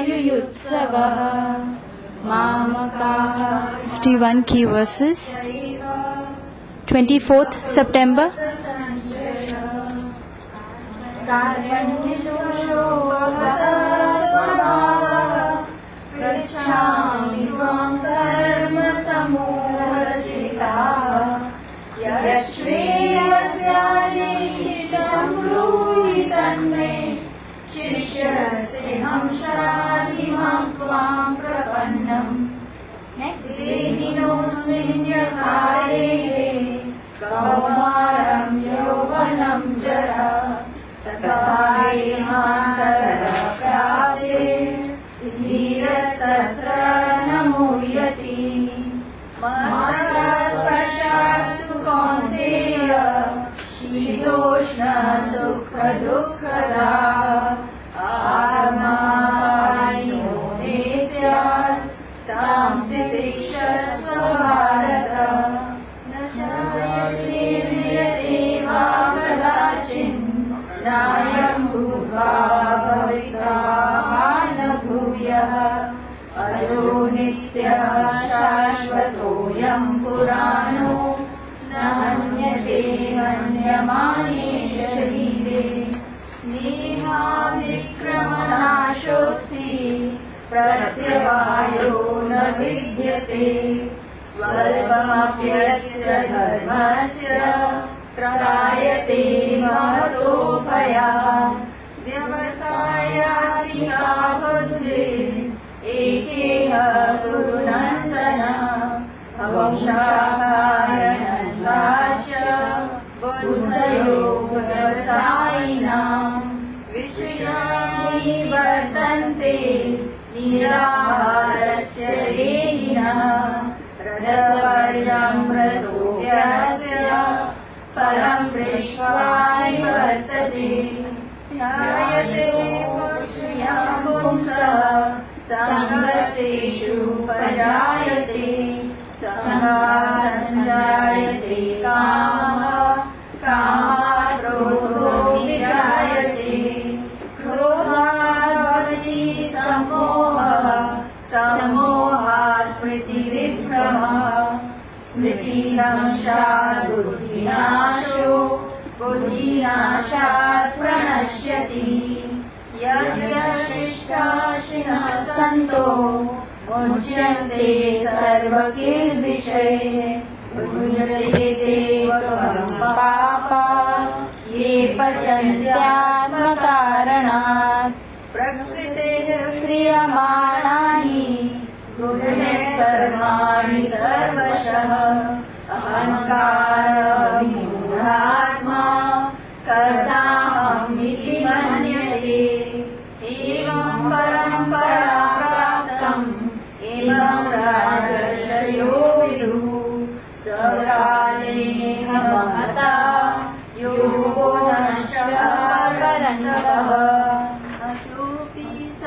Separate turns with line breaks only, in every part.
युयुत्सवः मामकाः 51 key verses 24th September
पृच्छामि त्वां कर्मसमूलरचिताः यच्छ्रेयस्यादिष्टितं ब्रूहि तन्मे शिष्यस्तेऽहं शाधिमां त्वां प्रपन्नम् देहिनोऽस्मिन् यथा देहे कौमारं यौवनं जरा तथा देहान्तरप्राप्ते धीरस्तत्र न मुह्यति मात्रास्पर्शास्तु कौन्तेय शीतोष्ण सुखदुःखदा आगमापायिनो नेत्यास्तां स्थितिक्षस्व भारत न जायते म्रियते वा कदाचिन् नायं भूत्वा भविता न भूयः अजो नित्यः शाश्वतोऽयं पुराणो न हन्यते हन्यमाने शरीरे नेहाभिक्रमनाशोऽस्ति प्रत्यवायो न विद्यते स्वल्पमप्यस्य धर्मस्य त्रायते महतो भयात् व्यवसायात्मिका बुद्धिः एकेह कुरु नन्दन भवशाखाय नन्दाश्च बुद्धयो व्यवसायिनां विषयाणि वर्तन्ते निराहारस्य देहिनः रसवर्जं रसोऽप्यस्य परं दृष्ट्वा निवर्तते ध्यायते पुरुषया पुंसः सङ्गस्तेषु उपजायते सङ्गात् सञ्जायते कामः कामात् क्रोधो विजायते क्रोधात् भवति सम्मोहः सम्मोहात् स्मृतिविभ्रमः स्मृतिभ्रंशात् बुद्धिनाशो बुद्धिनाशात् प्रणश्यति यज्ञशिष्टाशिनः सन्तो मुच्यन्ते सर्वकिल्बिषये भुञ्जते ते त्वं पापा ये पचन्त्यात्मकारणात् प्रकृतेः क्रियमाणानि गुणे कर्माणि सर्वशः अहङ्कारविमूढात्मा कर्ताहमिति मन्यते एवं परम्परा प्राप्तम् एवं राजर्षयो विदुः सकालेन महता योगो नश्यः परन्तः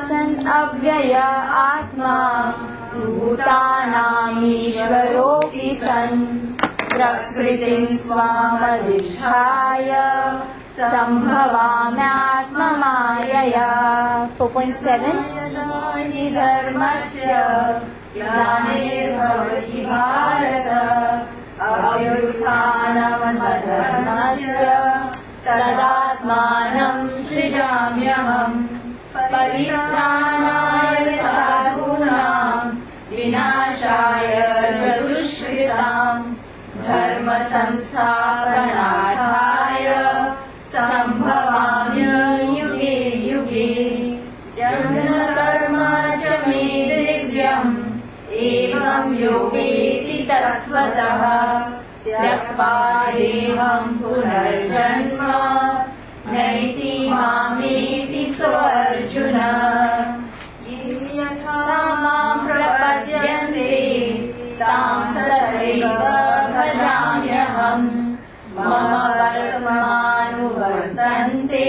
सन् अव्यय आत्मा भूतानामीश्वरोऽपि सन् प्रकृतिं स्वामधिष्ठाय सम्भवाम्यात्ममायया 4.7 हि धर्मस्य ग्लानिर्भवति भारत अभ्युत्थानमधर्मस्य तदात्मानं सृजाम्यहम् परित्राणाय साधूनां विनाशाय च दुष्कृतां धर्म संस्थापनार्थाय सम्भवामि युगे युगे जन्मकर्म च मे दिव्यम् एवं योगेति तत्त्वतः त्यक्त्वा देहं पुनर्जन्म नैति मामेति सोऽर्जुन ये यथा मां प्रपद्यन्ते तां सदैव भजाम्यहम् मम वर्तमानुवर्तन्ते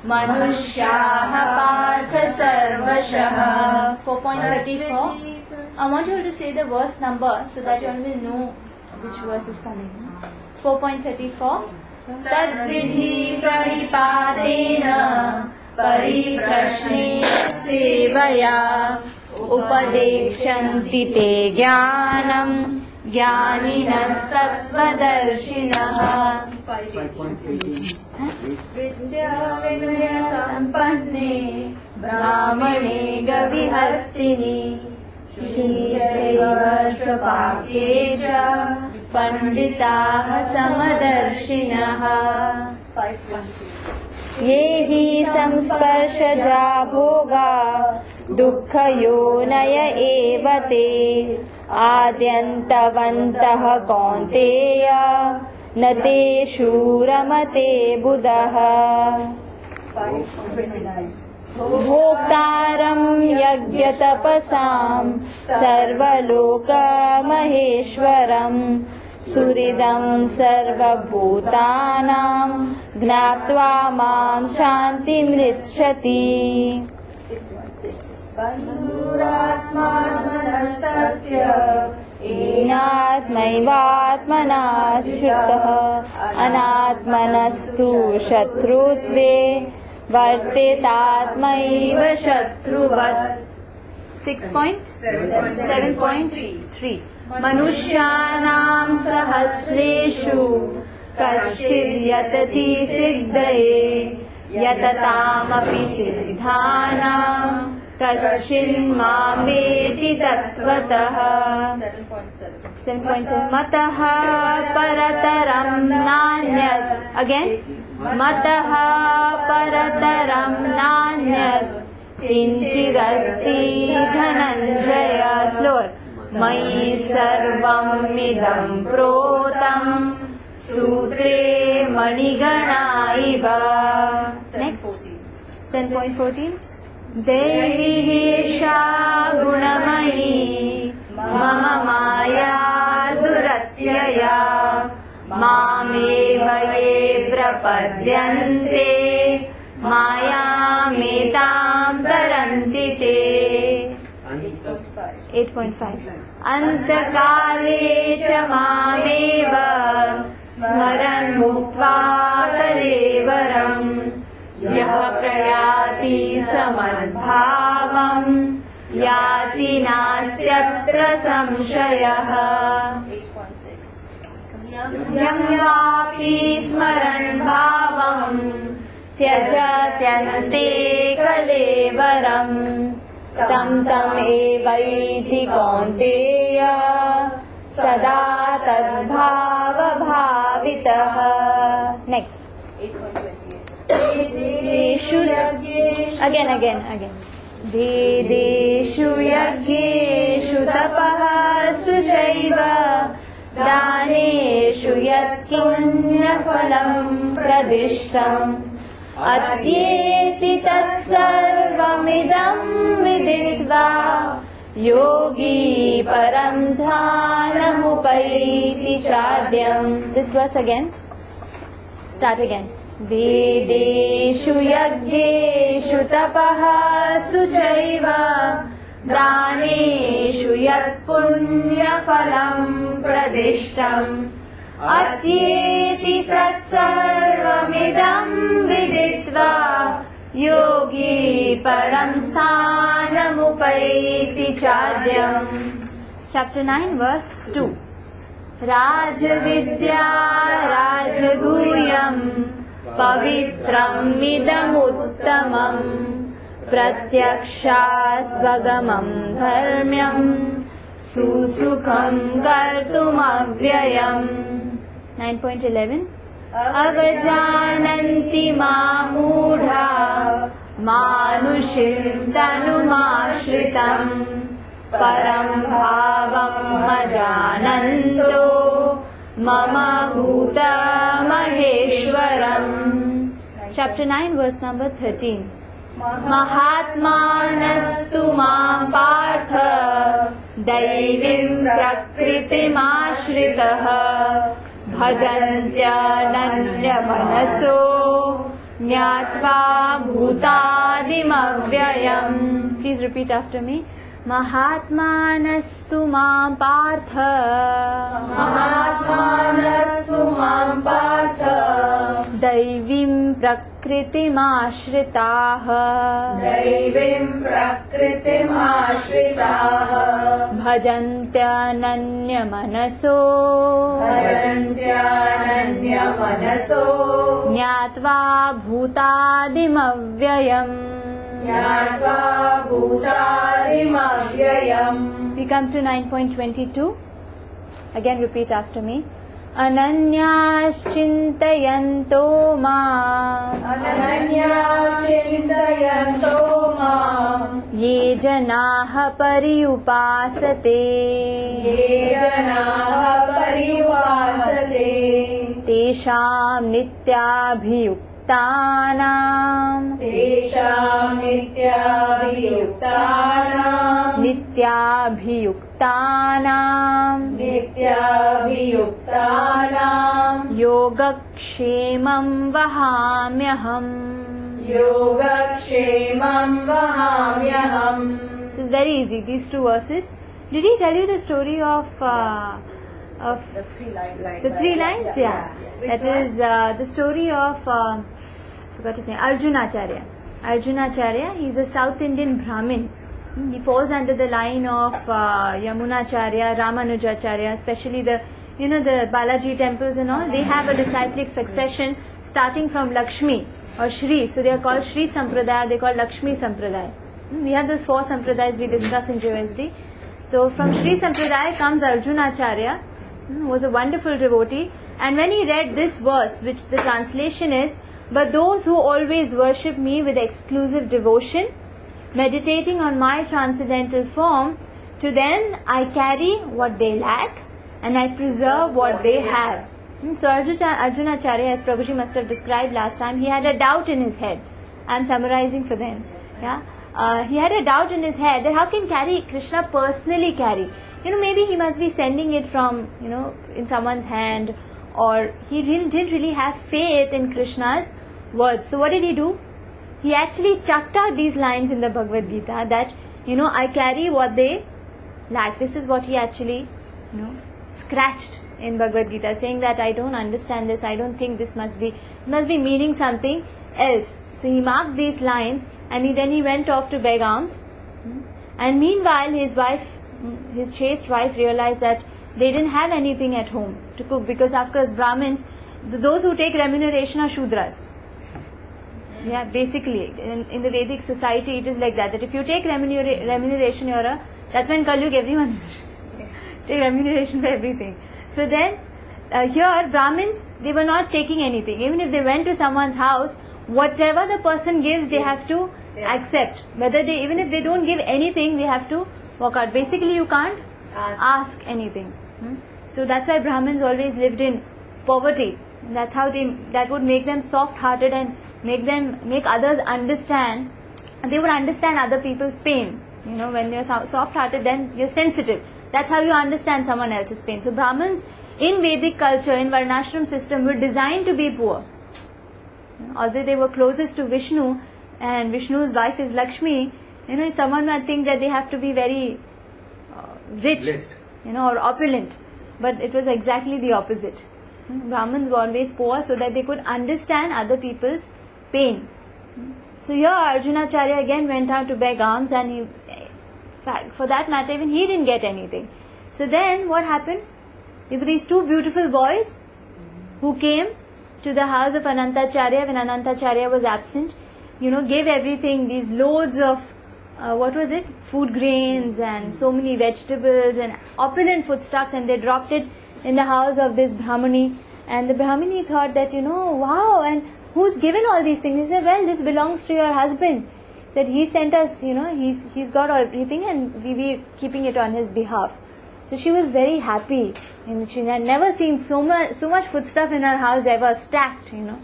मनुष्याः पार्थ सर्वशः 4.34 I want you all to say the verse number so that you all will know which verse is coming. 4.34 तद्विधि प्रणिपातेन परिप्रश्ने सेवया उपदेक्षन्ति ते ज्ञानम् ज्ञानिनः सत्त्वदर्शिनः। विद्या विनय सम्पन्ने ब्राह्मणे गविहस्तिनि श्रीचैव श्वपाके च पंडिताः समदर्शिनः। ये हि संस्पर्शजा भोगा दुःखयोनय एव ते आद्यन्तवन्तः कौन्तेय न तेषु रमते बुधः। भोक्तारं यज्ञतपसां सर्वलोकमहेश्वरं सुहृदं सर्वभूतानां ज्ञात्वा मां शान्तिमृच्छति। बन्धुरात्मात्मनस्तस्य येनात्मैवात्मना श्रुतः अनात्मनस्तु शत्रुत्वे वर्तेतात्मैव शत्रुवत्। 6.7.3 मनुष्याणां सहस्रेषु कश्चिद्यतति सिद्धये यततामपि सिद्धानां कश्चिन्मां वेति तत्त्वतः। 7.7 मतः परतरं नान्यत्। अगेन मतः परतरं नान्यत् किञ्चिदस्ति धनञ्जय। स्लोअर। मयि सर्वमिदं प्रोतं सूत्रे मणिगणा इव। नेक्स्ट 7.14 देवी हेषा गुणमयी मम माया दुरत्यया मामेव ये प्रपद्यन्ते मायामेतां तरन्ति ते। 8.5 अन्तकाले च मामेव स्मरन् मुक्त्वा कलेवरम् यः प्रयाति समद्भावम् याति नास्त्यत्र संशयः। 8.6 यं वापि स्मरन् भावम् त्यजत्यन्ते कलेवरम् तं तमेवैति कौन्तेय सदा तद्भावभावितः। नेक्स्ट 8.28 again वेदेषु यज्ञेषु तपःसु चैव दानेषु यत्पुण्यफलं प्रदिष्टम् अत्येति तत्सर्वमिदं विदित्वा योगी परं ध्यानमुपैति चाद्यम्। This verse again. Start again. वेदेषु यज्ञेषु तपःसु चैव दानेषु यत्पुण्यफलं प्रदिष्टम् अत्येति तत्सर्वमिदं विदित्वा योगी परं स्थानमुपैति चाद्यम्। Chapter 9 verse 2 राजविद्या राजगुह्यम् पवित्रमिदमुत्तमम् प्रत्यक्षास्वगमम् धर्म्यम् सुसुखम् कर्तुमव्ययम्। 9.11 अवजानन्ति मामूढा मानुषीं तनुमाश्रितम् परं भावम् अजानन्तो मम भूतमहेश्वरम्। Chapter 9 verse number 13 महात्मानस्तु मां पार्थ दैवीं प्रकृतिमाश्रितः भजन्त्यनन्यमनसो ज्ञात्वा भूतादिमव्ययम्। Please repeat after me.
महात्मानस्तु मां पार्थ
महात्मानस्तु मां पार्थ
दैवीं प्रकृतिमाश्रिताः
दैवीं प्रकृतिमाश्रिताः
भजन्त्यनन्यमनसो
भजन्त्यनन्यमनसो
ज्ञात्वा भूतादिमव्ययम्.
ज्ञात्वा भूतादिमव्ययम्.
We come to 9.22. Again repeat after me. अनन्याश्चिन्तयन्तो माम्
अनन्याश्चिन्तयन्तो माम्
ये जनाः पर्युपासते
ये जनाः पर्युपासते
तेषां नित्याभियुक्तानां
तेषां नित्याभियुक्तानां
योगक्षेमं वहाम्यहम्.
योगक्षेमं वहाम्यहम्.
This is very easy. These two verses. Did he tell you the story of
The three lines?
Yeah. That is the story of forgot his name. Arjunacharya. Arjunacharya. He is a South Indian Brahmin. He falls under the line of Yamunacharya, Ramanujacharya, especially the Balaji temples and all. They have a disciplic succession starting from Lakshmi or Shri. So they are called Shri Sampradaya. They are called Lakshmi Sampradaya. We have those 4 Sampradayas we discuss in JSD. So from Shri Sampradaya comes Arjunacharya, who was a wonderful devotee. And when he read this verse, which the translation is, "But those who always worship me with exclusive devotion, meditating on my transcendental form, to them I carry what they lack and I preserve what they have." So Arjunacharya, as Prabhuji must have described last time, he had a doubt in his head. I am summarizing for them. He had a doubt in his head that how can Krishna personally carry? Maybe he must be sending it from, in someone's hand, or he didn't really have faith in Krishna's words. So what did he do? He actually chucked out these lines in the Bhagavad Gita that, I carry what they lack. This is what he actually, scratched in Bhagavad Gita, saying that I don't understand this, I don't think this must be meaning something else. So he marked these lines and then he went off to beg alms. And meanwhile his chaste wife realized that they didn't have anything at home to cook, because of course Brahmins, those who take remuneration are Shudras. Yeah, basically in the Vedic society it is like that if you take remuneration, that's when Kali Yuga everyone take remuneration for everything. So then here Brahmins, they were not taking anything. Even if they went to someone's house, whatever the person gives they have to accept. Even if they don't give anything, they have to walk out. Basically you can't ask anything. So that's why Brahmins always lived in poverty. That's how that would make them soft-hearted and make others understand. They would understand other people's pain. When you're soft-hearted, then you're sensitive. That's how you understand someone else's pain. So Brahmins in Vedic culture, in Varnashram system, were designed to be poor. Although they were closest to Vishnu, and Vishnu's wife is Lakshmi, someone might think that they have to be very rich, or opulent. But it was exactly the opposite. Brahmins were always poor so that they could understand other people's pain. So here Arjunacharya again went out to beg alms, and for that matter even he didn't get anything. So then what happened? There were these 2 beautiful boys who came to the house of Anantacharya when Anantacharya was absent. Gave everything, these loads of food grains and so many vegetables and opulent foodstuffs, and they dropped it in the house of this Brahmani. And the Brahmani thought that, wow, and who's given all these things? He said, well, this belongs to your husband. He said, he sent us, he's got everything and we keeping it on his behalf. So she was very happy. She had never seen so much foodstuff in her house ever stacked, And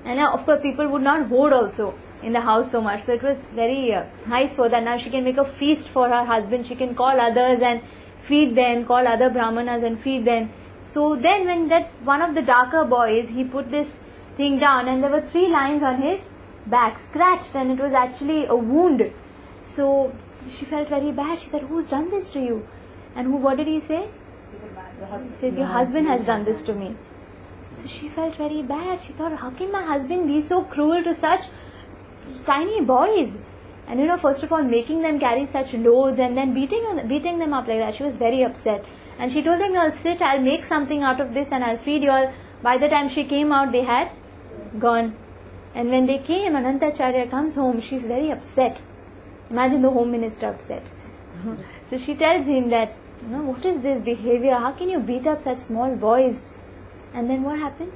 now, of course, people would not hoard also in the house so much. So it was very nice for that. Now she can make a feast for her husband. She can call others and feed them, call other Brahmanas and feed them. So then when that one of the darker boys, he put this thing down, and there were 3 lines on his back, scratched, and it was actually a wound. So She felt very bad. She said, "Who's done this to you?" And what did he say? He said, "Your husband has done this to me." So she felt very bad. She thought, how can my husband be so cruel to such tiny boys? And first of all, making them carry such loads and then beating them up like that. She was very upset. And she told them, "Y'all sit, I'll make something out of this and I'll feed y'all." By the time she came out, they had gone. And when they came, Anantacharya comes home. She's very upset. Imagine the home minister upset. So she tells him that, what is this behavior? How can you beat up such small boys? And then what happens?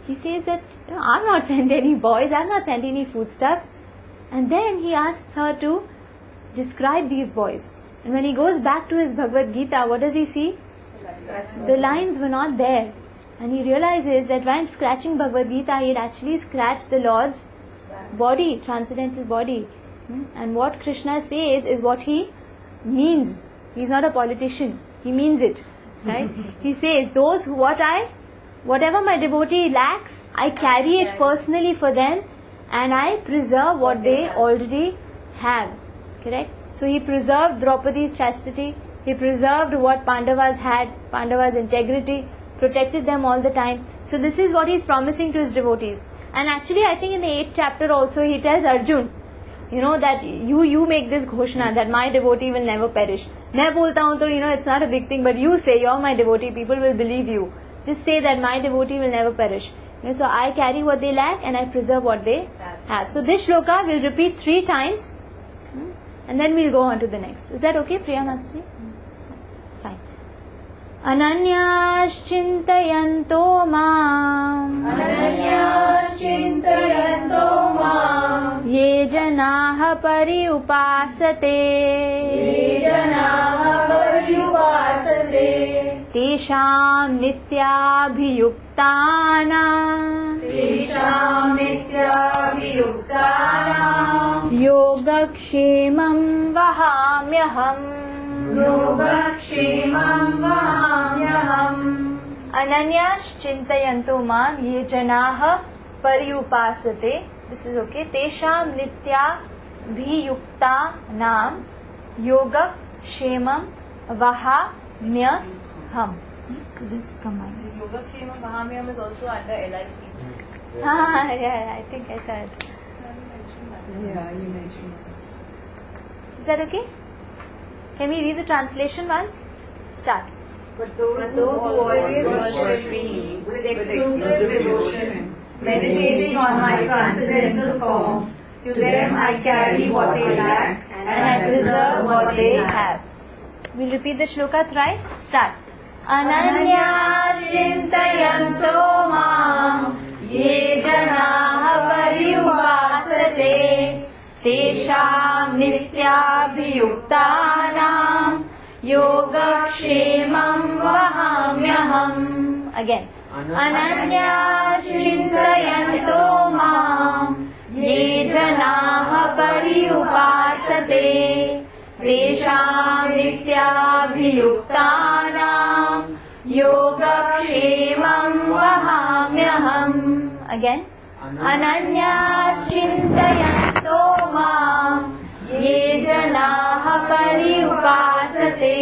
He says that, I've not sent any boys, I've not sent any foodstuffs. And then he asks her to describe these boys. And when he goes back to his Bhagavad Gita, what does he see? The lines were not there. And he realizes that while scratching Bhagavad Gita, he had actually scratched the Lord's body, transcendental body. And what Krishna says is what he means. He's not a politician. He means it. Right? He says, whatever my devotee lacks, I carry it personally for them and I preserve what they already have. Correct? So he preserved Draupadi's chastity. He preserved what Pandavas had, Pandavas' integrity, protected them all the time. So this is what he's promising to his devotees. And actually, I think in the 8th chapter also, he tells Arjun, that you make this ghoshna that my devotee will never perish. मैं बोलता हूँ तो it's not a big thing, but you say you're my devotee, people will believe you. Just say that my devotee will never perish. So I carry what they lack and I preserve what they have. So this shloka will repeat 3 times and then we'll go on to the next. Is that okay, Priya Mataji? Fine. Ananyaschintayanto maam ye janaha pariupasate tesham nityabhiyuktanam yogakshemam vahamyaham. Ananyas chintayanto mam ye janaha pariupasate. This is okay. Tesham nitya bhiyukta nam yogakshemam vahamyaham. So this combined.
This Yogakshemam Vahamyam is also under LIC.
Yeah, I think I said.
Yeah, you mentioned.
Is that okay? Can we read the translation once? Start.
But those
Who always worship me with exclusive devotion, meditating on my transcendental form, to them I carry what they lack
And I preserve what they have. We'll repeat the shloka thrice. Start. Ananya chintayanto mam ye janaha pariupasate tesham nityabhiyuktanam yogakshemam vahamyaham. Again. Ananya chintayanto mam ye janaha pariupasate tesham nityabhiyuktanam yogakshemam vahamyaham. Again. Ananyas chintayanto mam ye janaha pariupasate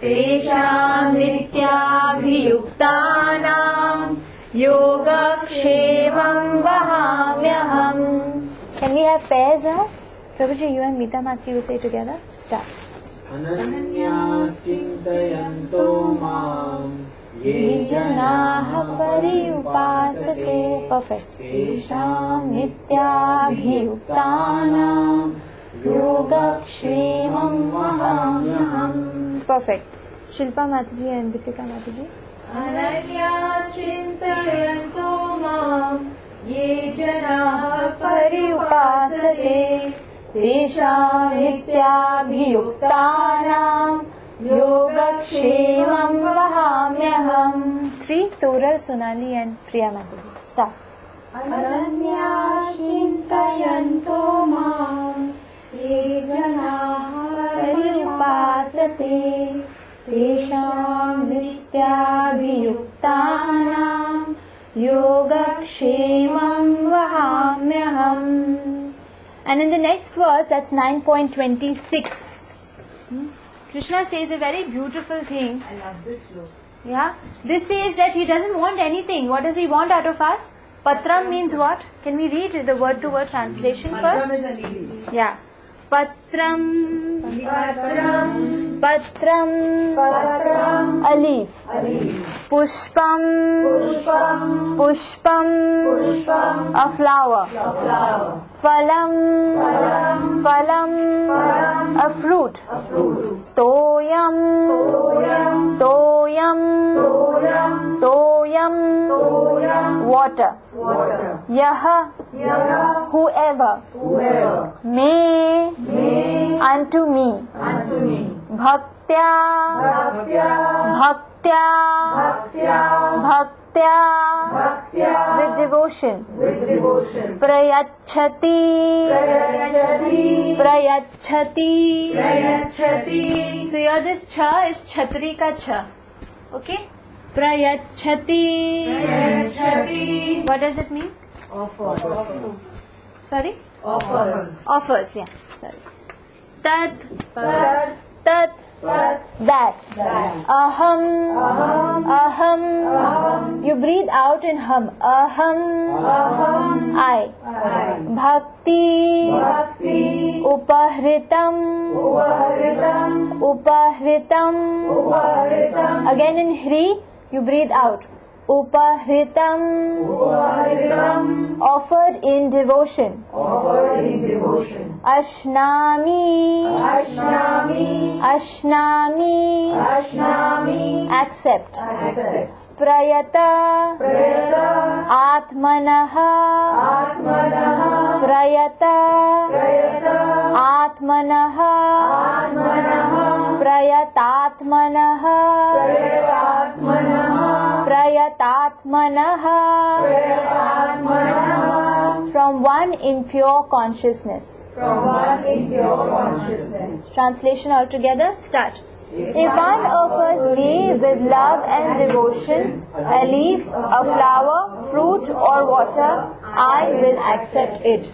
tesham nityabhiyuktanam yogakshemam vahamyaham. Can we have pairs now? Prabhuji, you and Meeta Matri will say together. Start.
Ananyas chintayanto mam
ye janaha pariupasate. Perfect.
tesham
nityabhiyuktanam yogakshemam vahamyaham. Perfect. Shilpa Mataji and Deepika Mataji.
Ananyas chintayanto mam ye janaha
pariupasate tesham nityabhiyuktanam yogakshemam vahamyaham. 3 Toral, Sonali and Priya Mataji. Start.
Ananyas chintayanto mam ye janaha
pariupasate tesham nityabhiyuktanam yogakshemam vahamyaham. And in the next verse, that's 9.26, Krishna says a very beautiful thing.
I love this sloka.
Yeah, this says that he doesn't want anything. What does he want out of us? Patram means what? Can we read the word-to-word translation
Patram
first?
is a leaf.
Yeah. Patram.
Patram.
Patram.
Patram.
A leaf. Pushpam.
Pushpam.
Pushpam.
Pushpam.
A flower.
Flower.
Phalam.
Phalam.
Phalam.
Phalam.
A fruit.
A fruit.
Toyam.
Toyam.
Toyam.
Toyam.
Toyam.
Toyam.
Water.
Water.
Yaha.
Yaha.
Whoever.
Whoever.
May.
May.
Unto me.
Unto me.
Bhaktya.
Bhaktya.
Bhaktya.
Bhaktya.
Bhaktya.
Bhaktya.
With devotion.
With devotion.
Prayachati.
Prayachati.
Prayachati.
Prayachati.
So here this cha is chhatri ka cha. Okay? Prayachati.
Prayachati.
What does it mean?
Offers.
Sorry?
Offers.
Offers, yeah. Sorry. Tat.
Tat.
Tat.
Tat.
That.
That.
Aham.
Aham.
Aham.
Aham.
You breathe out in hum. Aham.
Aham.
I.
I.
Bhakti.
Bhakti.
Upahritam.
Upahritam.
Upahritam.
Upahritam.
Again in Hri, you breathe out. Upahritam.
Upahritam.
Offered in devotion.
Offered in devotion.
Ashnami.
Ashnami.
Ashnami.
Ashnami.
Accept.
Accept.
Prayata.
Prayata.
Atmanaha.
Atmanaha.
Prayata.
Prayata.
Atmanaha.
Atmanaha.
Prayatatmanaha.
Prayatatmanaha.
Prayatatmanaha.
Prayatatmanaha.
From one in pure consciousness.
From one in pure consciousness.
Translation altogether, start. If one offers me with love and devotion a leaf, a flower, fruit or water, I will accept it.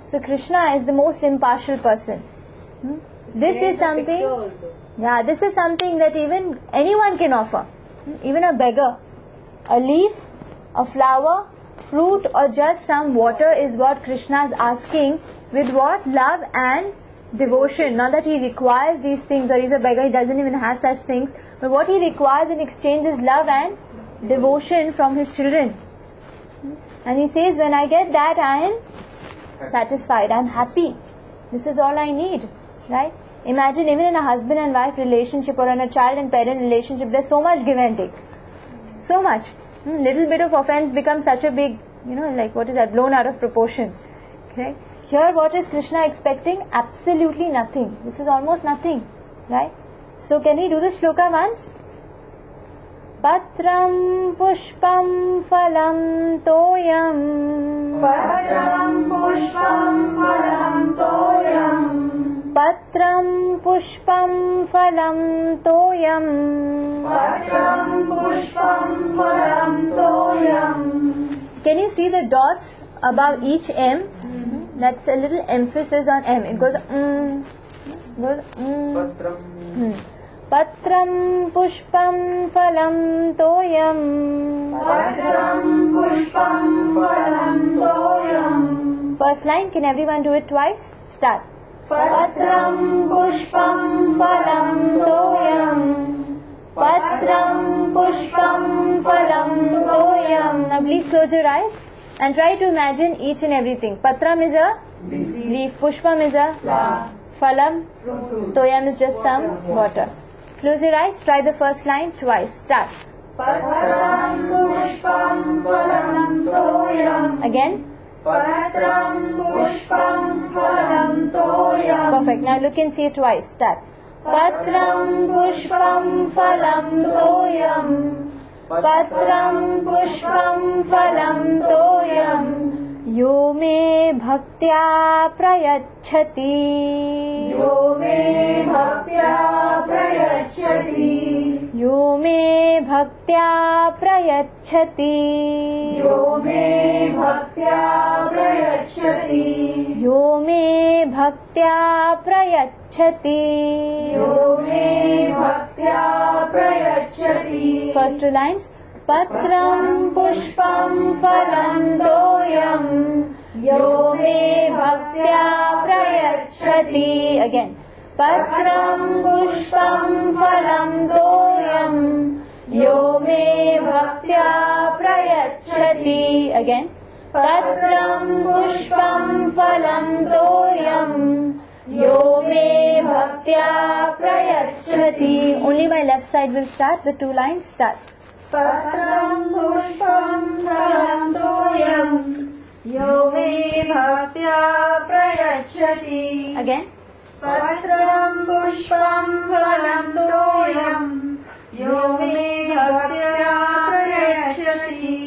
So Krishna is the most impartial person. This is something, this is something that even anyone can offer. Even a beggar. A leaf, a flower, fruit or just some water is what Krishna is asking, with what? Love and devotion. Not that he requires these things or he's a beggar, he doesn't even have such things, but what he requires in exchange is love and devotion from his children. And he says, when I get that, I am satisfied, I am happy. This is all I need, right? Imagine even in a husband and wife relationship or in a child and parent relationship, there's so much give and take. So much. Little bit of offense becomes such a big, like what is that, blown out of proportion. Okay? Here what is Krishna expecting? Absolutely nothing. This is almost nothing. Right? So can we do this shloka once? Patram pushpam phalam toyam.
Patram pushpam phalam toyam.
Patram pushpam phalam toyam.
Patram pushpam phalam toyam.
Can you see the dots above each M? That's a little emphasis on M. It goes Patram pushpam phalam toyam.
Patram pushpam phalam toyam.
First line, can everyone do it twice? Start.
Patram pushpam phalam toyam.
Patram pushpam phalam toyam. Now please close your eyes and try to imagine each and everything. Patram is a leaf, pushpam is a phalam, toyam is just some water. Close your eyes, try the first line twice. Start.
Patram pushpam phalam toyam.
Again.
Patram pushpam phalam toyam.
Perfect. Now look and see it twice. Start. Patram pushpam phalam toyam. Patram pushpam phalam toyam. Yo me bhaktya prayachati.
Yo me bhaktya prayachati.
Yo me bhaktya भक्त्या प्रयच्छति
यो मे भक्त्या प्रयच्छति
यो मे भक्त्या प्रयच्छति
यो मे भक्त्या प्रयच्छति
first two lines पत्रं पुष्पं फलं तोयं यो मे भक्त्या प्रयच्छति अगेन पत्रं पुष्पं फलं तोयं यो मे भक्त्या प्रयच्छति अगेन पत्रं पुष्पं फलं तोयं यो मे भक्त्या प्रयच्छति only my left side will start the two lines start
पत्रं पुष्पं फलं तोयं यो मे भक्त्या प्रयच्छति
अगेन
पत्रं पुष्पं फलं तोयं यो मे भक्त्या प्रयच्छति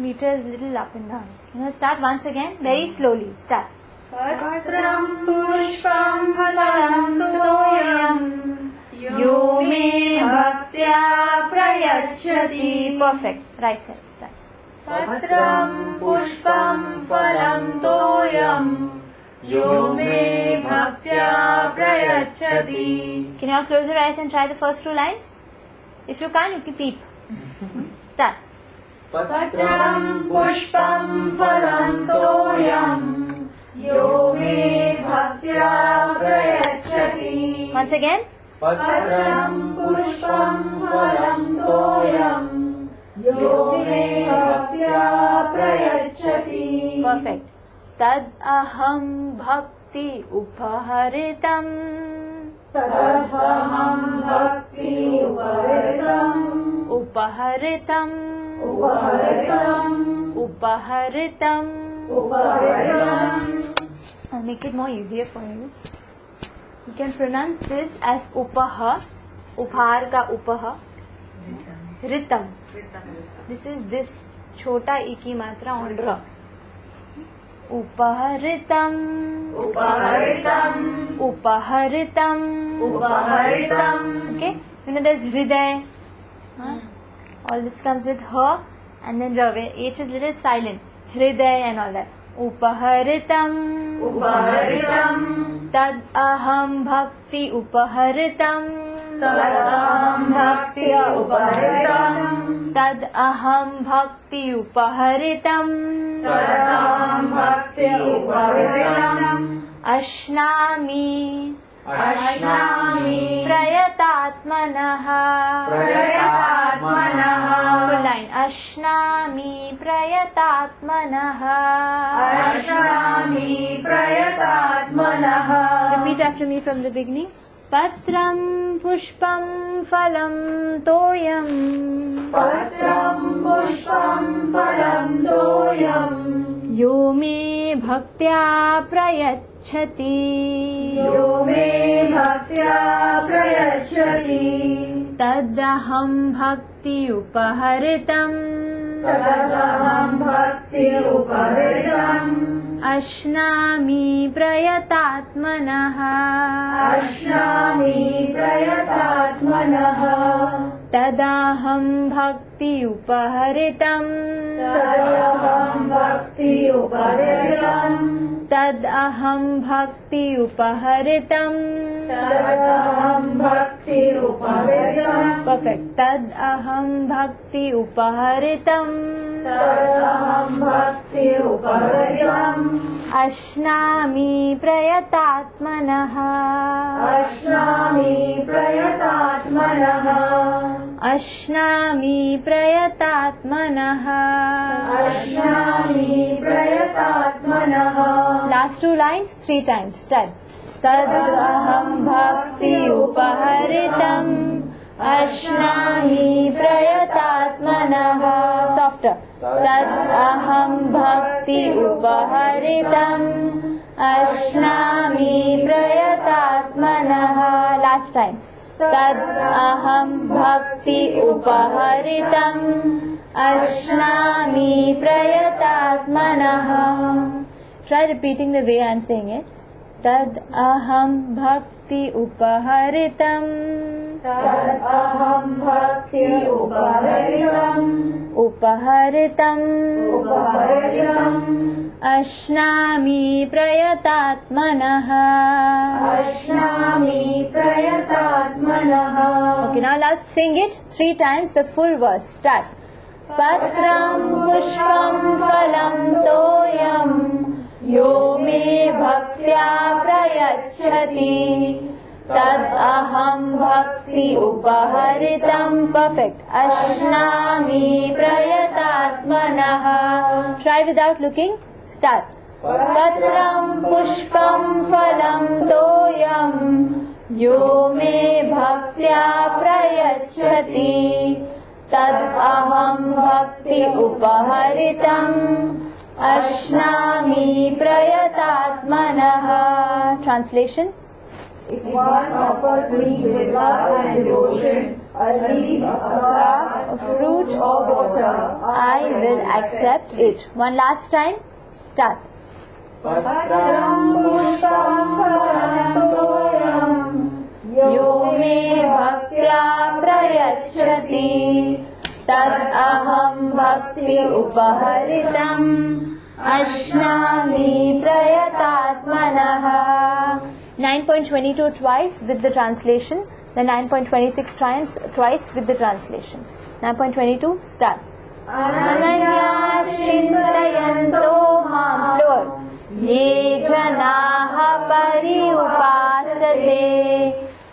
meter is little up and down. Start once again very slowly. Start.
पत्रं पुष्पं फलं तोयं यो मे भक्त्या प्रयच्छति
Perfect. Right side. Start.
पत्रं पुष्पं फलं तोयं यो मे भक्त्या प्रयच्छति
Can you all close your eyes and try the first two lines? If you can't, you can peep. Start.
पत्रं पुष्पं फलं तोयं यो मे भक्त्या प्रयच्छति
Once again.
पत्रं पुष्पं फलं तोयं यो मे भक्त्या प्रयच्छति
Perfect. Tad aham bhakti upaharitam.
तदहं भक्ति उपहृतम्
Upaharitam.
उपहृतम्
Upaharitam.
उपहृतम्
I'll make it more easier for you. You can pronounce this as upaha, uphar ka upaha, ritam. This is this chota e ki matra on ra. Upaharitam,
उपहृतम्
upaharitam.
उपहृतम्
Okay, you know there's hriday. All this comes with ha and then ra. H is little silent. Hriday and all that. Upaharitam.
उपहृतम्
Tad aham bhakti upaharitam.
तदहं भक्ति उपहृतम्
Tad aham bhakti upaharitam.
तदहं भक्ति उपहृतम्
Ashnami
अश्नामि
प्रयतात्मनः.
प्रयतात्मनः
Full line. Ashnami प्रयतात्मनः.
अश्नामि प्रयतात्मनः
Repeat after me from the beginning. Patram pushpam phalam toyam.
पत्रं पुष्पं फलं तोयं
यो मे भक्त्या प्रयच्छति.
यो मे भक्त्या प्रयच्छति
तदहं भक्ति उपहृतम्.
तदहं भक्ति उपहृतम्
अश्नामि प्रयतात्मनः.
अश्नामि प्रयतात्मनः
तदाहं भक्ति उपहृतम्.
तदहं भक्ति उपहृतम्
तदहं भक्ति उपहृतम्.
तदहं भक्ति उपहृतम्
Perfect. तदहं भक्ति उपहृतम्.
तदहं भक्ति उपहृतम्
अश्नामि प्रयतात्मनः.
अश्नामि प्रयतात्मनः
अश्नामि प्रयतात्मनः.
अश्नामि प्रयतात्मनः
Last two lines 3 times. Start. तदहं भक्ति उपहृतम्. अश्नामि प्रयतात्मनः. Softer. तदहं भक्ति उपहृतम्. अश्नामि प्रयतात्मनः. Last time. तदहं भक्ति उपहृतम्. अश्नामि प्रयतात्मनः. Try repeating the way I am saying it. तद अहम भक्ति उपहरितम
तदहं भक्ति उपहरितम्
अश्नामि प्रयतात्मनः
अश्नामि प्रयतात्मनः
Okay, now let's sing it 3 times, the full verse. Start. Patram pushpam phalam toyam yo me bhaktya prayachhati tad aham bhakti upaharitam. Perfect. Ashnami prayatatmanah. Try without looking. Start. Patram pushpam phalam toyam yo me bhaktya prayachhati tad aham bhakti upaharitam ashnami prayatatmanah. Translation.
If one offers me with love and devotion a leaf, a flower,
A fruit
or water,
I will accept it. One last time. Start.
Patram pushpam phalam toyam
यो मे भक्त्या प्रयच्छति तद अहम भक्ति उपहरितम् अश्नामि प्रयतात्मनः. 9.22 twice with the translation, the 9.26 twice with the translation. 9.22 start. अनन्याश्चिन्तयन्तो मां. Slower. ये जनाः पर्युपासते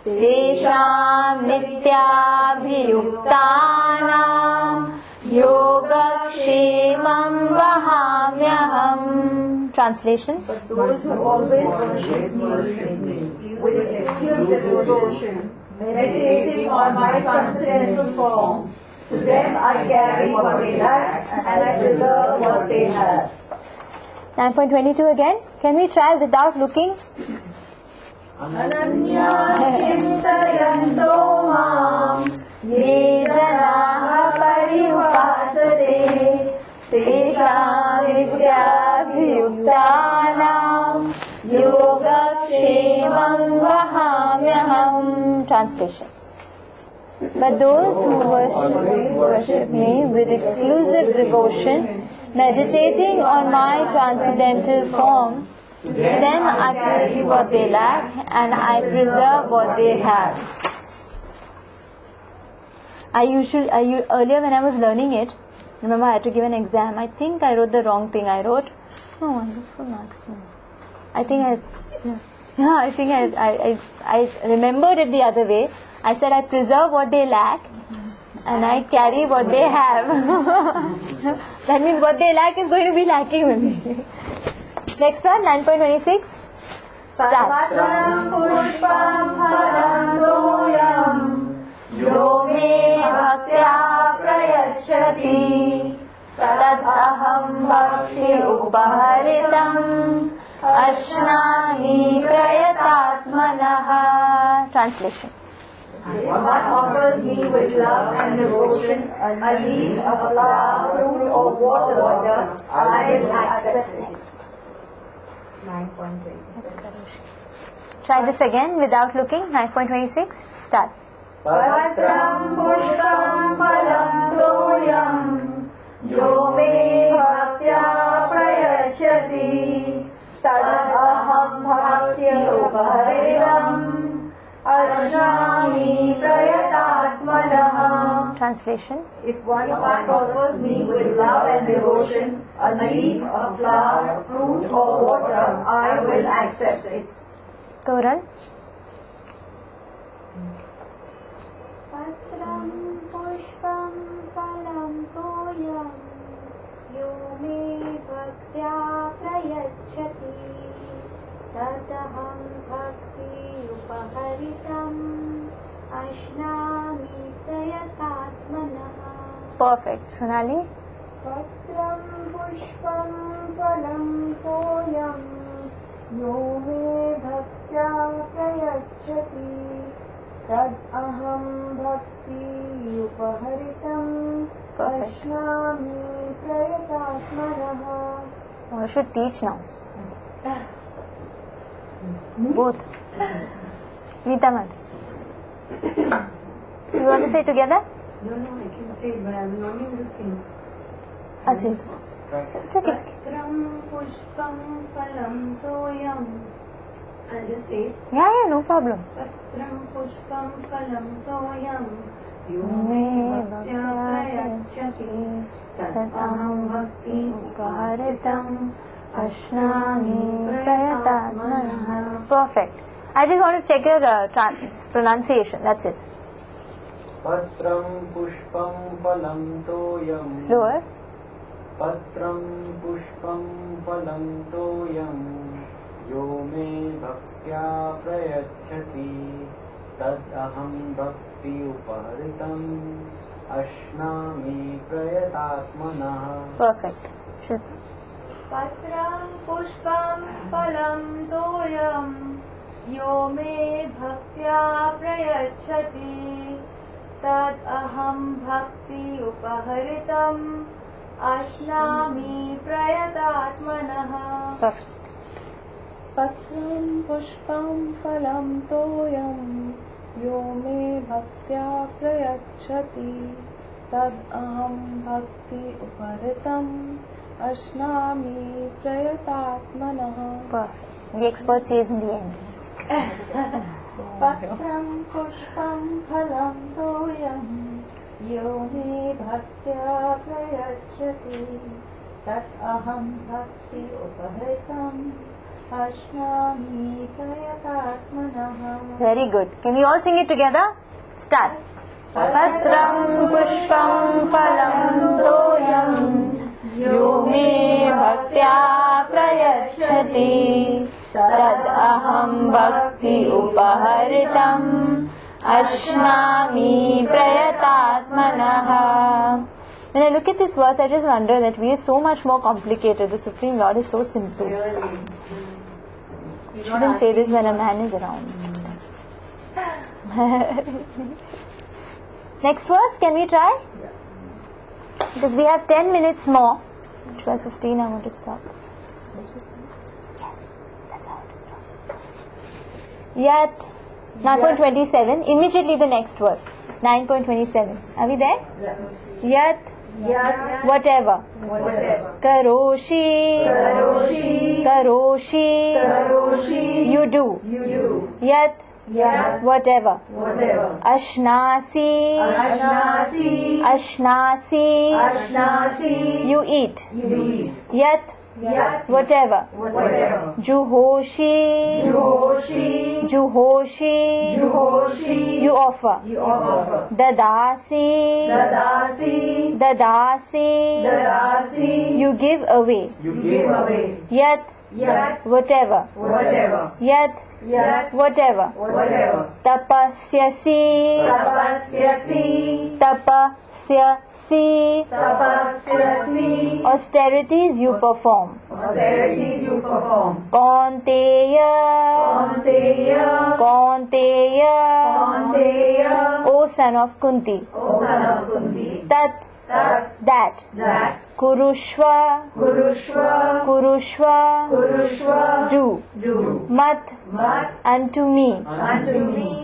तेषां नित्याभियुक्तानां योगक्षेमं वहाम्यहम्. Translation.
But those who always worship me with exclusive devotion, meditating on my transcendental form, to them I carry what they lack and I preserve what they have.
9.22 again. Can we try without looking?
Ananya chintayanto mam
ये जनाः पर्युपासते तेषां नित्याभियुक्तानां योगक्षेमं वहाम्यहम्. Translation. But those who worship me with exclusive devotion, meditating on my transcendental form, then I carry what they lack and I preserve what they have. Earlier when I was learning it, remember I had to give an exam. I think I wrote the wrong thing. I wrote, oh, wonderful marks. I remembered it the other way. I said I preserve what they lack and I carry what they have. That means what they lack is going to be lacking with me. Next one, 9.26. Start.
Patram pushpam phalam toyam
यो मे भक्त्या प्रयच्छति तद अहम भक्ति उपहरितम् अश्नामि प्रयतात्मनः. Translation.
If one offers me with love and devotion a leaf, a flower, fruit or water, I will accept it. 9.27.
Try this again without looking. 9.26. Start.
Patram pushpam phalam toyam yo me bhaktya prayachati tad aham bhakti upaharitam ashnami prayatatmanah.
Translation.
If one offers me with love and devotion a leaf, a flower, fruit or water, I will accept it.
Toral.
पत्रं पुष्पं फलं तोयं यो मे भक्त्या प्रयच्छति तदहं भक्ति उपहरितम् अश्नामि प्रयतात्मनः.
Perfect. Sonali.
पत्रं पुष्पं फलं तोयं यो मे भक्त्या प्रयच्छति तद अहं भक्ति उपहरितम्
Perfect.
अश्नामि प्रयतात्मनः.
I should teach now. Both. Meeta Mat. You want to say together?
No, I can say it, but I will not be able to sing.
Achha. It's okay.
Patram pushpam phalam toyam. I'll just say it.
Yeah, no problem.
Patram pushpam phalam toyam.
Yume
Bhaktya prayachati. Tat aham bhakti
upaharitam ashnami prayatatmanah. Perfect. I just want to check your pronunciation. That's it.
Patram pushpam phalam toyam.
Slower.
Patram pushpam phalam toyam. Yo me bhaktya prayachati. Tad aham bhakti upaharitam ashnami prayatatmanah.
Perfect. Should.
Patram pushpam phalam toyam yo me bhaktya prayachati tad aham bhakti upaharitam ashnami prayatatmanah.
Perfect.
Patram pushpam phalam toyam yo me bhaktya prayachati tad aham bhakti upaharitam ashnami prayatatmanah.
Perfect. The expert says in the end.
Patram pushpam phalam toyam yo me bhaktya prayachati tat aham bhakti upaharitam ashnami prayatatmanah.
Very good. Can we all sing it together? Start. Patram pushpam phalam toyam yo me bhaktya prayachati tad aham bhakti upaharitam ashnami prayatatmanah. When I look at this verse, I just wonder that we are so much more complicated. The Supreme Lord is so simple. You shouldn't say this when a man is around. Next verse, can we try? Because we have 10 minutes more. 12:15, I want to stop. That's how I want to stop. Yet, 9.27, immediately the next verse. 9.27. Are we there? Yet, whatever. Karoshi, you do. Yet, whatever. Ashnasi, you eat. Yet, whatever. Juhoshi, you offer. Dadasi, you give away. Yet, whatever. Yet, whatever. Tapasyasi, austerities you perform. Kaunteya, O son of Kunti. Tat, that. Kurushva, do. Mat, unto me.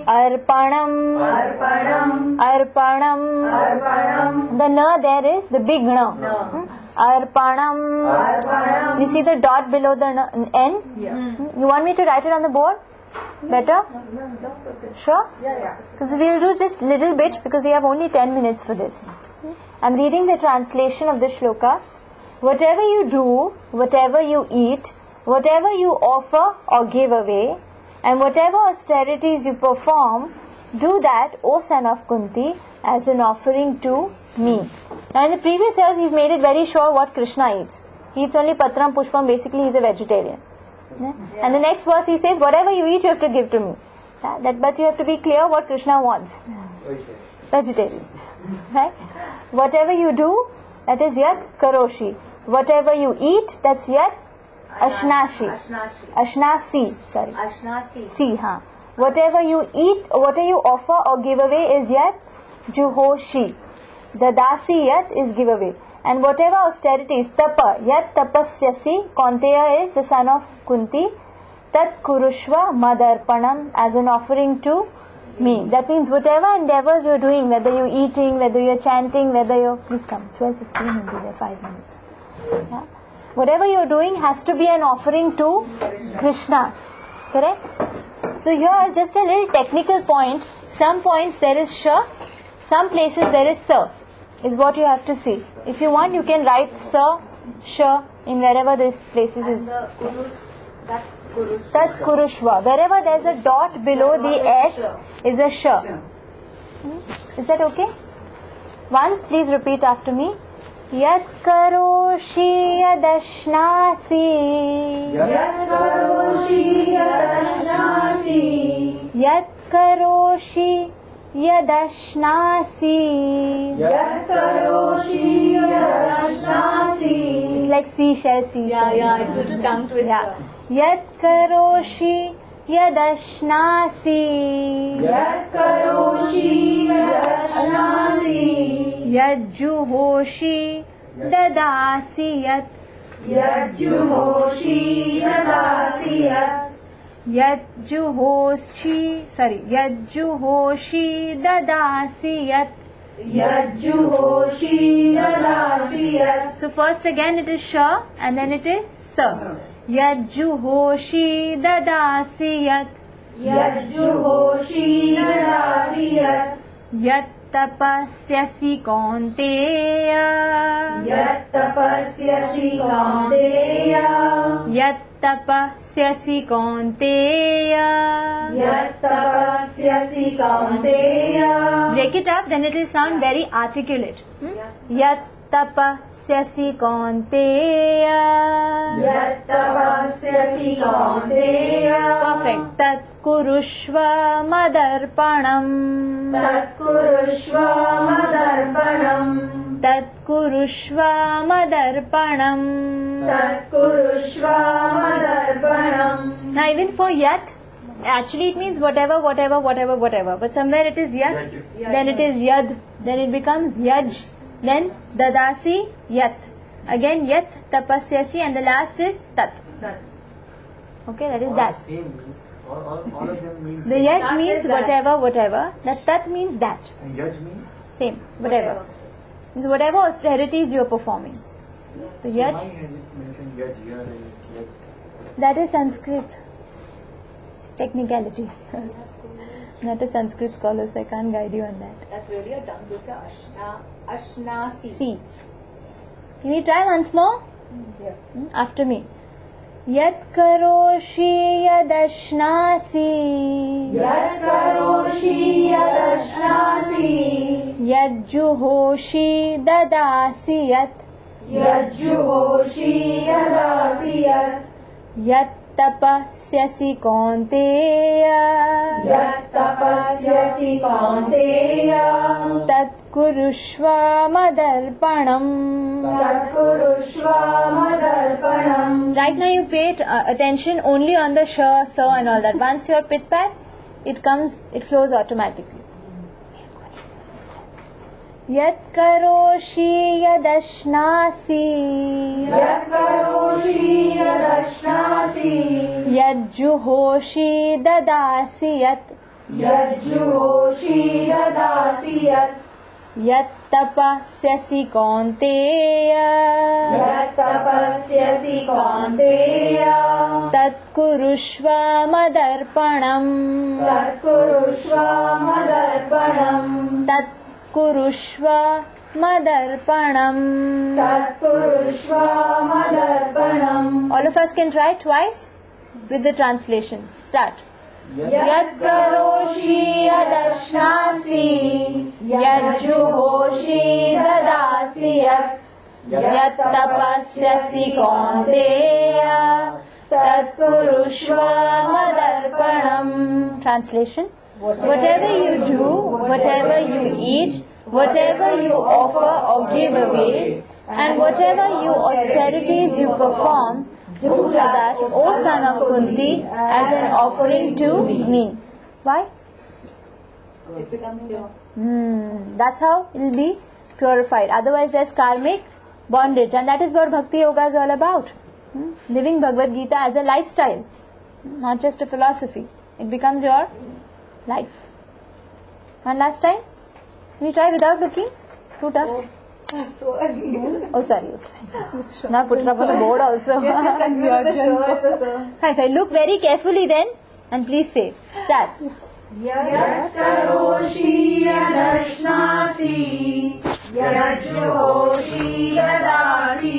Arpanam, the na there is the big na. Arpanam. You see the dot below the n? You want me to write it on the board? Better? Sure? Because we'll do just little bit because we have only 10 minutes for this. I'm reading the translation of the shloka. Whatever you do, whatever you eat, whatever you offer or give away, and whatever austerities you perform, do that, O son of Kunti, as an offering to me. Now in the previous years, he's made it very sure what Krishna eats. He eats only patram pushpam, basically he's a vegetarian. And the next verse he says, whatever you eat, you have to give to me. But you have to be clear what Krishna wants. Vegetarian. Right? Whatever you do, that is yat karoshi. Whatever you eat, that's yat ashnasi. Si, Whatever you eat, whatever you offer or give away is yat juhoshi. The dasi yat is give away. And whatever austerities, tapa, yat tapasyasi, Kaunteya is the son of Kunti. tat kurushva madarpanam, as an offering to me. That means whatever endeavors you're doing, whether you're eating, whether you're chanting, whether you're, please come, 12:15 will be there, 5 minutes. Yeah? Whatever you're doing has to be an offering to Krishna. Correct? So here just a little technical point. Some points there is sha, some places there is sa, is what you have to see. If you want, you can write sa, sha in wherever this places is. Tat kurushva. Wherever there's a dot below the S is a sha. Is that okay? Once, please repeat after me. Yat karoshi yadashnasi.
Yat karoshi yadashnasi.
Yat karoshi yadashnasi.
Yat karoshi yadashnasi.
It's like seashell, seashell.
Yeah, it's a little tongue twister.
Yeah. Yat karoshi yadashnasi.
Yat karoshi yadashnasi.
Yad juhoshi dadasi yat.
Yat juhoshi dadasi yat.
Yad juhoshi dadasi yat.
Yat juhoshi dadasi yat.
So first again it is sha and then it is sa. Yad juhoshi dadasi yat.
Yat juhoshi dadasi yat.
Yat tapasyasi kaunteya.
Yat tapasyasi kaunteya.
Yat tapasyasi kaunteya.
Yat tapasyasi kaunteya.
Break it up, then it will sound very articulate. Yat tapasyasi kaunteya.
Yat tapasyasi kaunteya.
Perfect. Tat kurushva madarpanam.
Tat kurushva madarpanam.
Tat kurushva madarpanam.
Tat kurushva madarpanam.
Now even for yat, actually it means whatever. But somewhere it is yat, then it is yad, then it becomes yaj, then dadasi yat. Again yat, tapasyasi, and the last is tat. Okay, that is that.
Same means, all of them means
The yaj means whatever. That tat means that.
And yaj means?
Same, whatever. Means whatever austerities you are performing. So yaj,
Why has it mentioned yaj here and yaj?
that is Sanskrit. Technicality. Not a Sanskrit scholar, so I can't guide you on that.
That's really a tongue twister. Ashnasi.
See. Can you try once more? After me. Yat karoshi yadashnasi.
Yat karoshi yadashnasi.
Yad juhoshi dadasi yat.
Yat juhoshi dadasi yat.
Yat tapasyasi kaunteya.
Yat tapasyasi kaunteya.
Tat kurushva madarpanam.
Tat kurushva madarpanam.
Right now you pay attention only on the sha, sa and all that. Once you are pit pat, it flows automatically. Yat karoshi yadashnasi.
Yat karoshi yadashnasi.
Yad juhoshi dadasi yat.
Yat juhoshi dadasi yat.
Yat tapasyasi kaunteya.
Yat tapasyasi kaunteya.
Tat kurushva madarpanam.
Tat kurushva madarpanam.
Tat kurushva madarpanam.
Tat kurushva madarpanam.
All of us can try twice with the translation. Start.
Yat karoshi yadashnasi. Yat juhoshi dadasi yat. Yat tapasyasi kaunteya. Tat kurushva madarpanam.
Translation. Whatever you do, whatever you eat, whatever you offer or give away, and whatever you austerities you perform, do that, O son of Kunti, as an offering to me. Why?
It becomes pure.
That's how it will be purified. Otherwise there's karmic bondage, and that is what Bhakti Yoga is all about. Living Bhagavad Gita as a lifestyle. not just a philosophy. It becomes your life. One last time. Can you try without looking? Too tough. Oh, sorry. Okay. Now put it up on the board also. Fine. Look very carefully then, and please say. Start.
Yatkaroshi yadashnasi yajyoshi yadasi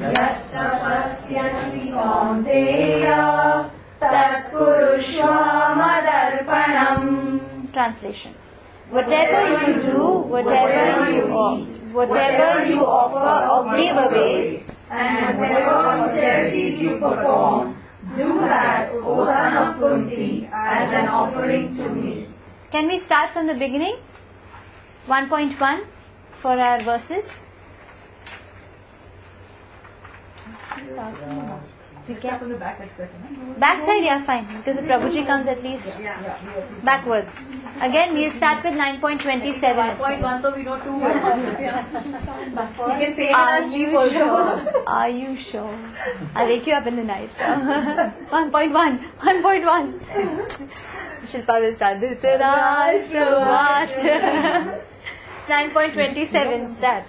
yattapasyasi kaunteya tatkurushva madarpanam.
Translation. Whatever you do, whatever you eat, whatever you offer or give away,
and whatever austerities you perform, do that, O son of Kunti, as an offering to me.
Can we start from the beginning? 1.1 for our verses. We can.
From the back, that's better, no?
Backside, yeah, fine. Because if Prabhuji comes at least backwards. Again, we'll start with 9.27.
1.1, so we know 2 words. You can say
Are
it
you sure? Are you sure? I'll wake you up in the night. 1.1. Shilpa will start. Dhritarashtra. 9.27. Start.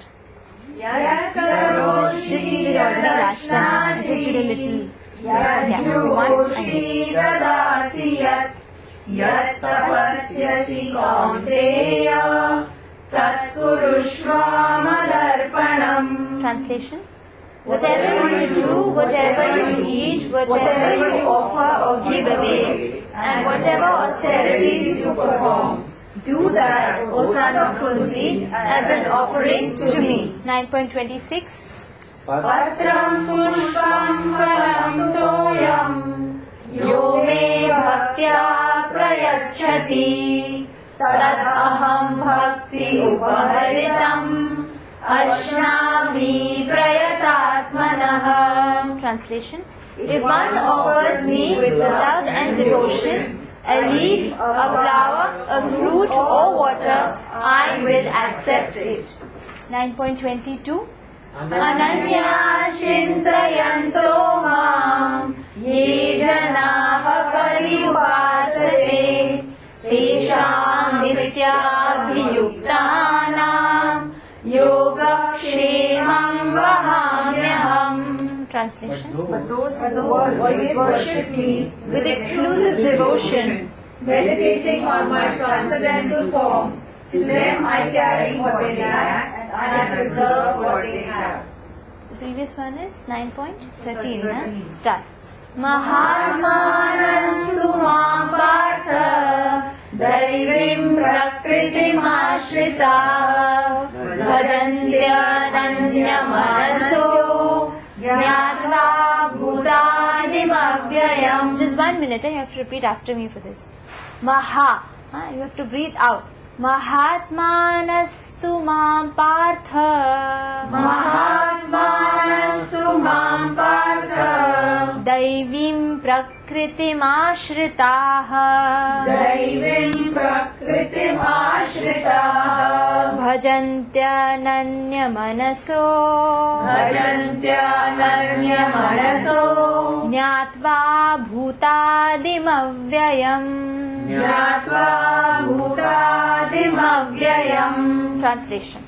Just read it already last time. Just read a little. Yeah, so 1 and this.
Yattapasyasi kaunteya tatkurushva madarpanam.
Translation. Whatever you do, whatever you eat, whatever you offer or give away, and whatever austerities you perform, do that, O son of Kunti, as an offering to me. 9.26.
Patram pushpam phalam toyam yo me bhaktya prayachati tad aham bhakti upaharitam ashnami prayatatmanah.
Translation. If one offers me with love and devotion a leaf, a flower, a fruit or water, I will accept it. 9.22.
Ananya chintayanto mam ye janaha pariyupasate tesham nityabhiyuktanam yogakshemam vahamyaham.
Translation.
But those who always worship me
With exclusive devotion,
meditating on my transcendental form, to them I carry what they lack and I preserve what they have.
the previous one is 9.13. Huh? Start.
Mahatmanastu mam partha daivim prakritim ashrita bhajantya manaso jnatva bhutadim avyayam.
Just 1 minute, you have to repeat after me for this. Maha. You have to breathe out. Mahatmanastu mam partha.
Mahatmanastu mam partha
Daivim prakritim ashritaah.
daivim prakritim ashritaah
Bhajantyananya manaso.
bhajantyananya manaso
Jnatva bhutadim avyayam.
jnatva bhutadim avyayam.
Translation.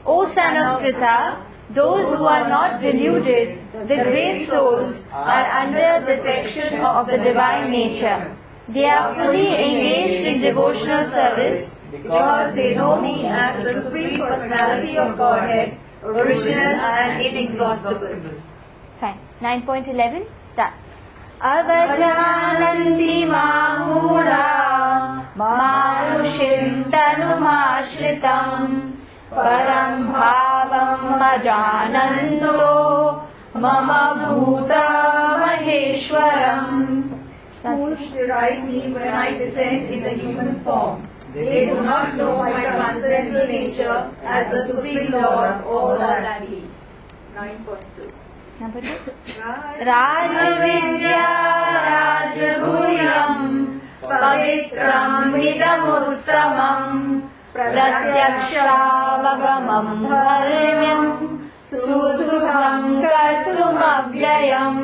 O son of Pritha, those who are not deluded, the great souls, are under the protection of the divine nature. They are fully engaged in devotional service
Because they know me as the Supreme Personality of Godhead, original and inexhaustible.
Fine. 9.11. Start. Avajananti mamura manushim tanumashritam param bhavam ajananto mama bhuta maheshwaram.
Fools deride me when I descend in the human form. They do not know my transcendental nature as the Supreme Lord of all that be. 9.2.
Number 2.
Rajavidya Rajaguyam Pavitram Vidamuttamam Pratyakshaavagamam Dharmyam Susukham Kartum Avyayam.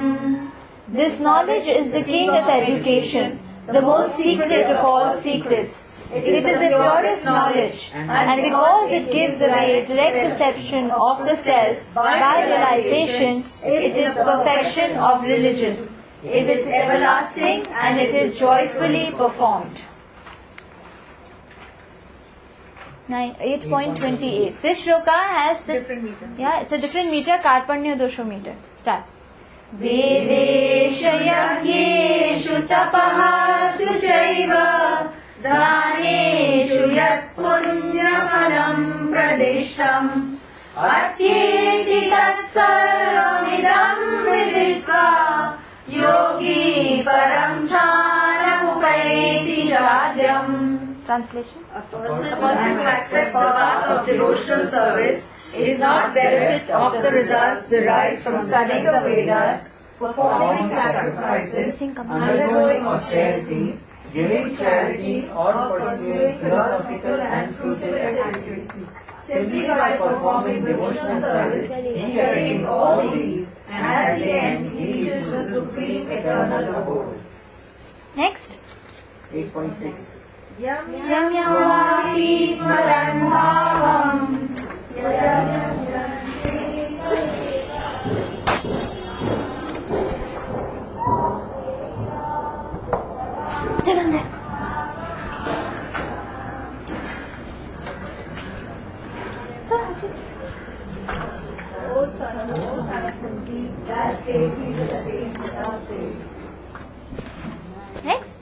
This knowledge is the king of education, the most secret of all secrets. It is the purest knowledge, and because it gives away direct perception of the self by realization, it is perfection of religion. It is everlasting and it is joyfully performed. 8.28. This shloka has the
Different meter.
Yeah, it's a different meter, Karpanya dosho meter. Start. Vedeshu yagyeshu tapahasu chaiva daneshu yat punya phalam pradishtam atyeti tat sarvamidam viditva yogi param sthanam upaiti chadyam. Translation.
A person who accepts the path of devotional service is not bereft of the results derived from studying the Vedas, performing sacrifices,
undergoing austerities, giving charity, or pursuing philosophical and fruitful activities. Simply by performing devotional service, he attains all these, and at the end he reaches the supreme eternal abode.
Next.
8.6.
Yam yamapi smaran bhavam Next.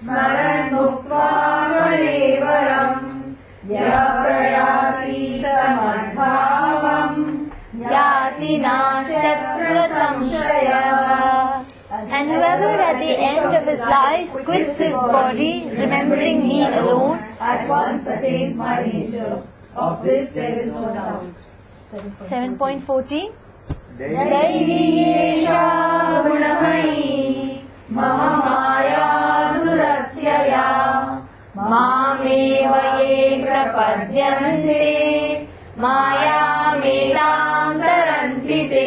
Smaran mukva kalevaram yaprayati samadbhavam
Yati nastyatra samshaya. And whoever at the end of his life quits his body, remembering me alone,
at once attains my nature. Of this there is no doubt.
7.14.
दैवीयेषा गुणमयी मम माया दुरत्यया मामेव ये प्रपद्यन्ते मायामेतां तरन्ति ते.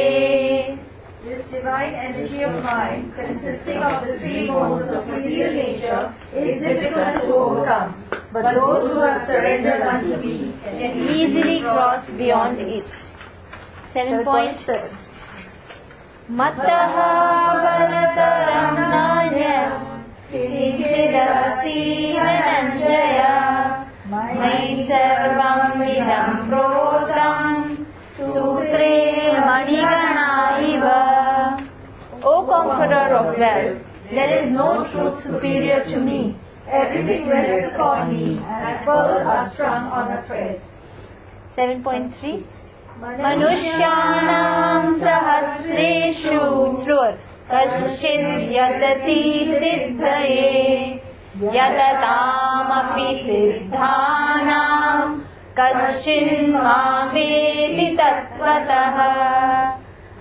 This divine energy of mind, consisting of the three modes of material nature, is difficult to overcome. But those who have surrendered unto me can
Easily cross beyond it. 7.7. Mataha balataram nanyat kinchidasti dhananjaya mai sarvam idam protam sutre manigana iva. O conqueror of wealth, there is no truth superior to me.
everything rests upon me as pearls are strung on a thread.
7.3. Manushyanam sahasreshu. Slower. Kaschid yatati siddhaye yatatam api siddhanam kaschin mameti tattvataha.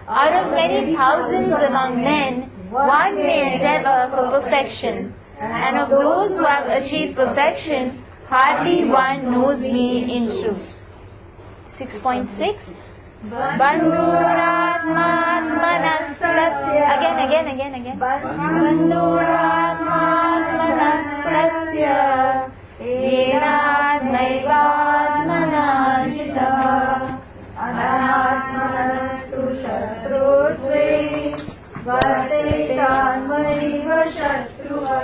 Out of many thousands among men, one may endeavor for perfection, and of those who have achieved perfection, hardly one knows me in truth. 6.6. Bandhuratmatmanaslasya. Again. Bandhuratmatmanaslasya enatmaivadmanajitah anatmanastu shatrutve vartetanmaiva shatruva.